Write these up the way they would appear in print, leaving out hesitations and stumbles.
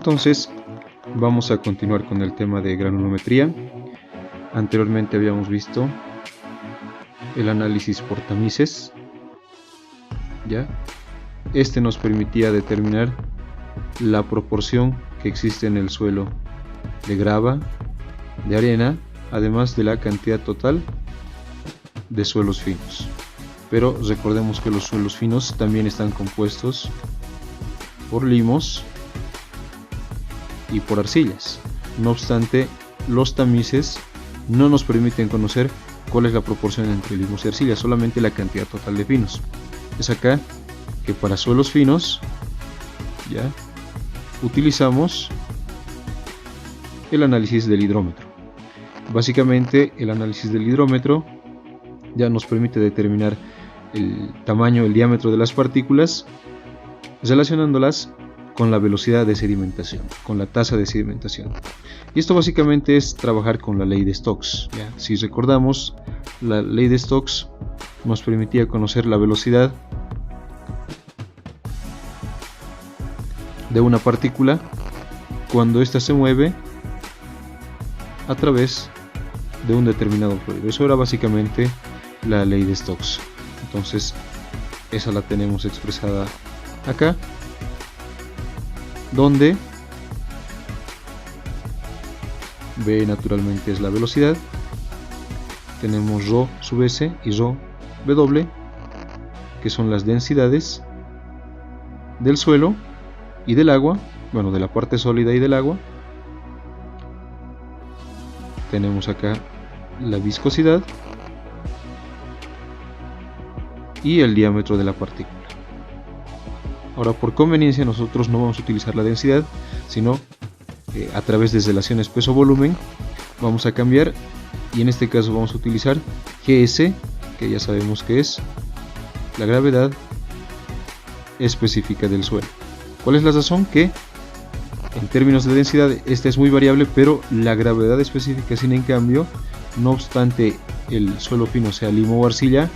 Entonces vamos a continuar con el tema de granulometría. Anteriormente habíamos visto el análisis por tamices, ¿ya? Este nos permitía determinar la proporción que existe en el suelo de grava, de arena, además de la cantidad total de suelos finos. Pero recordemos que los suelos finos también están compuestos por limos y por arcillas. No obstante, los tamices no nos permiten conocer cuál es la proporción entre limos y arcillas, solamente la cantidad total de finos. Es acá que para suelos finos ya utilizamos el análisis del hidrómetro. Básicamente el análisis del hidrómetro ya nos permite determinar el tamaño, el diámetro de las partículas, relacionándolas con la velocidad de sedimentación, con la tasa de sedimentación. Y esto básicamente es trabajar con la ley de Stokes, ¿ya? Si recordamos, la ley de Stokes nos permitía conocer la velocidad de una partícula cuando ésta se mueve a través de un determinado fluido. Eso era básicamente la ley de Stokes. Entonces esa la tenemos expresada acá, donde V naturalmente es la velocidad, tenemos ρ sub s y ρ w, que son las densidades del suelo y del agua, bueno, de la parte sólida y del agua. Tenemos acá la viscosidad y el diámetro de la partícula. Ahora, por conveniencia, nosotros no vamos a utilizar la densidad, sino a través de relaciones peso-volumen vamos a cambiar, y en este caso vamos a utilizar GS, que ya sabemos que es la gravedad específica del suelo. ¿Cuál es la razón? Que en términos de densidad esta es muy variable, pero la gravedad específica, sin en cambio, no obstante el suelo fino sea limo o arcilla,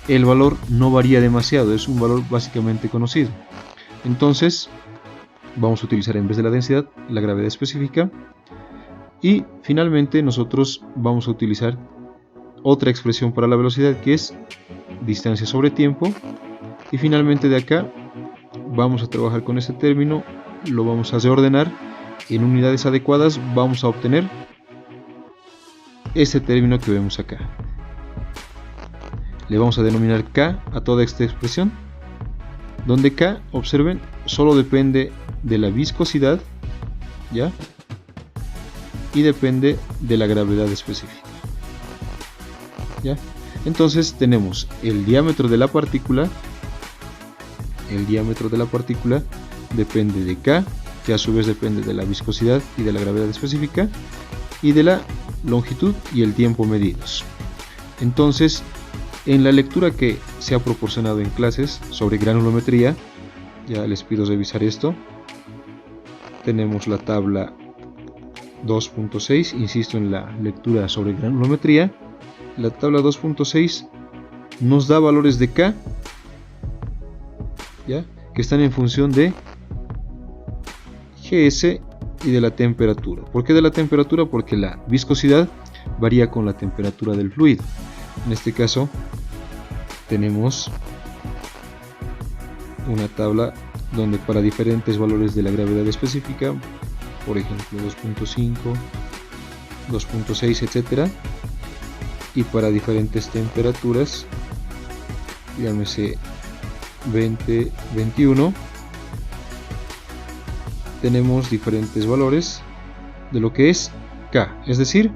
el valor no varía demasiado, es un valor básicamente conocido. Entonces vamos a utilizar en vez de la densidad la gravedad específica, y finalmente nosotros vamos a utilizar otra expresión para la velocidad, que es distancia sobre tiempo, y finalmente de acá vamos a trabajar con ese término, lo vamos a reordenar en unidades adecuadas, vamos a obtener este término que vemos acá. Le vamos a denominar K a toda esta expresión, donde K, observen, solo depende de la viscosidad, ¿ya? Y depende de la gravedad específica, ¿ya? Entonces tenemos el diámetro de la partícula. El diámetro de la partícula depende de K, que a su vez depende de la viscosidad y de la gravedad específica, y de la longitud y el tiempo medidos. Entonces, en la lectura que se ha proporcionado en clases sobre granulometría, ya les pido revisar esto. Tenemos la tabla 2.6, insisto en la lectura sobre granulometría. La tabla 2.6 nos da valores de K, ¿ya? Que están en función de GS y de la temperatura. ¿Por qué de la temperatura? Porque la viscosidad varía con la temperatura del fluido. En este caso tenemos una tabla donde para diferentes valores de la gravedad específica, por ejemplo 2.5, 2.6, etc., y para diferentes temperaturas, llámese 20, 21, tenemos diferentes valores de lo que es K. Es decir,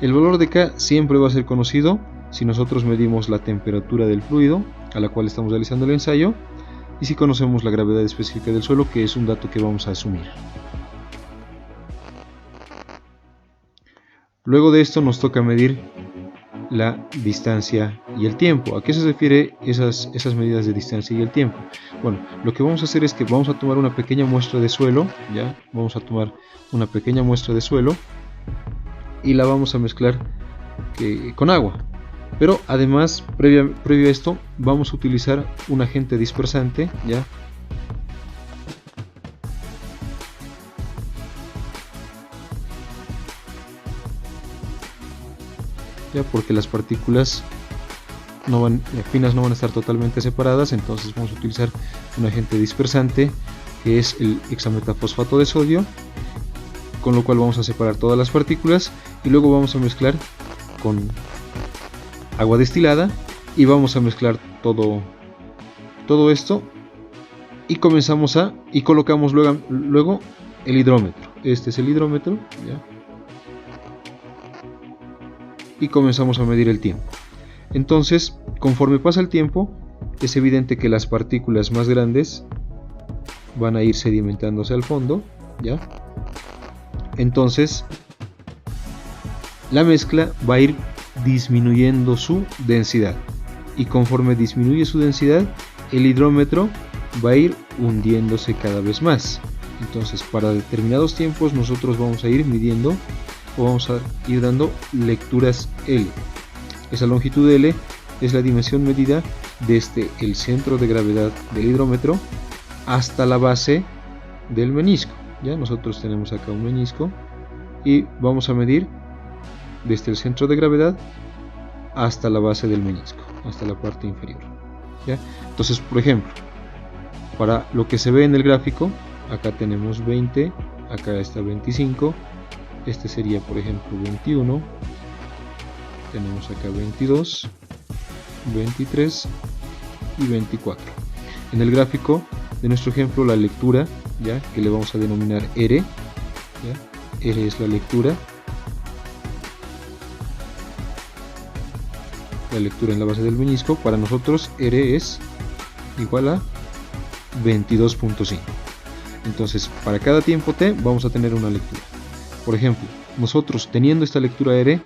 el valor de K siempre va a ser conocido si nosotros medimos la temperatura del fluido a la cual estamos realizando el ensayo, y si conocemos la gravedad específica del suelo, que es un dato que vamos a asumir. Luego de esto nos toca medir la distancia y el tiempo. ¿A qué se refiere esas medidas de distancia y el tiempo? Bueno, lo que vamos a hacer es que vamos a tomar una pequeña muestra de suelo, ¿ya? Vamos a tomar una pequeña muestra de suelo y la vamos a mezclar con agua. Pero además, previo a esto, vamos a utilizar un agente dispersante, ¿ya? ya, porque las partículas finas no van a estar totalmente separadas. Entonces vamos a utilizar un agente dispersante, que es el hexametafosfato de sodio, con lo cual vamos a separar todas las partículas y luego vamos a mezclar con agua destilada y vamos a mezclar todo esto y colocamos luego el hidrómetro. Este es el hidrómetro, ¿ya? Y comenzamos a medir el tiempo. Entonces, conforme pasa el tiempo, es evidente que las partículas más grandes van a ir sedimentándose al fondo, ¿ya? Entonces, la mezcla va a ir disminuyendo su densidad, y conforme disminuye su densidad, el hidrómetro va a ir hundiéndose cada vez más. Entonces, para determinados tiempos nosotros vamos a ir midiendo o vamos a ir dando lecturas L. Esa longitud L es la dimensión medida desde el centro de gravedad del hidrómetro hasta la base del menisco. Ya nosotros tenemos acá un menisco y vamos a medir desde el centro de gravedad hasta la base del menisco, hasta la parte inferior, ¿ya? Entonces, por ejemplo, para lo que se ve en el gráfico, acá tenemos 20, acá está 25, este sería por ejemplo 21, tenemos acá 22, 23 y 24. En el gráfico de nuestro ejemplo, la lectura, ¿ya?, que le vamos a denominar R, ¿ya? R es la lectura en la base del menisco. Para nosotros R es igual a 22.5. Entonces, para cada tiempo t vamos a tener una lectura. Por ejemplo, nosotros teniendo esta lectura R,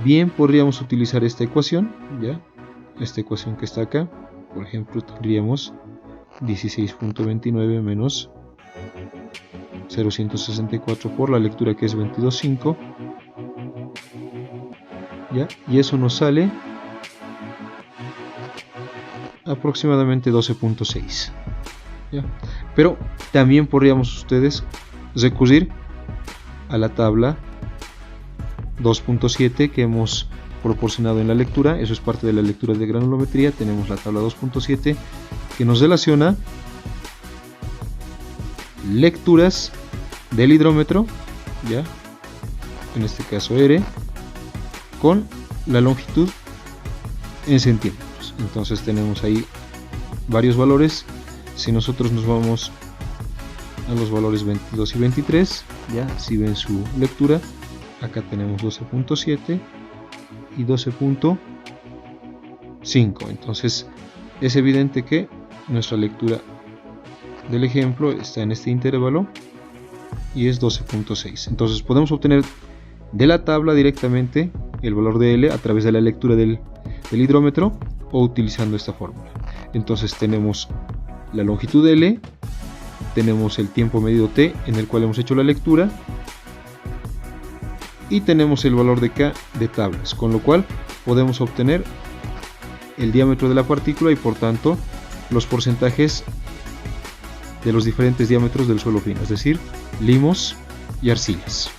bien podríamos utilizar esta ecuación, ¿ya? Esta ecuación que está acá. Por ejemplo, tendríamos 16.29 menos 0.164 por la lectura, que es 22.5, ¿ya? Y eso nos sale aproximadamente 12.6, ¿ya? Pero también podríamos ustedes recurrir a la tabla 2.7 que hemos proporcionado en la lectura. Eso es parte de la lectura de granulometría. Tenemos la tabla 2.7 que nos relaciona lecturas del hidrómetro, ¿ya?, en este caso R, con la longitud en centímetros. Entonces tenemos ahí varios valores. Si nosotros nos vamos a los valores 22 y 23, ya, si ven su lectura, acá tenemos 12.7 y 12.5. entonces es evidente que nuestra lectura del ejemplo está en este intervalo y es 12.6. entonces podemos obtener de la tabla directamente el valor de L a través de la lectura del hidrómetro o utilizando esta fórmula. Entonces tenemos la longitud L, tenemos el tiempo medido T en el cual hemos hecho la lectura y tenemos el valor de K de tablas, con lo cual podemos obtener el diámetro de la partícula y por tanto los porcentajes de los diferentes diámetros del suelo fino, es decir, limos y arcillas.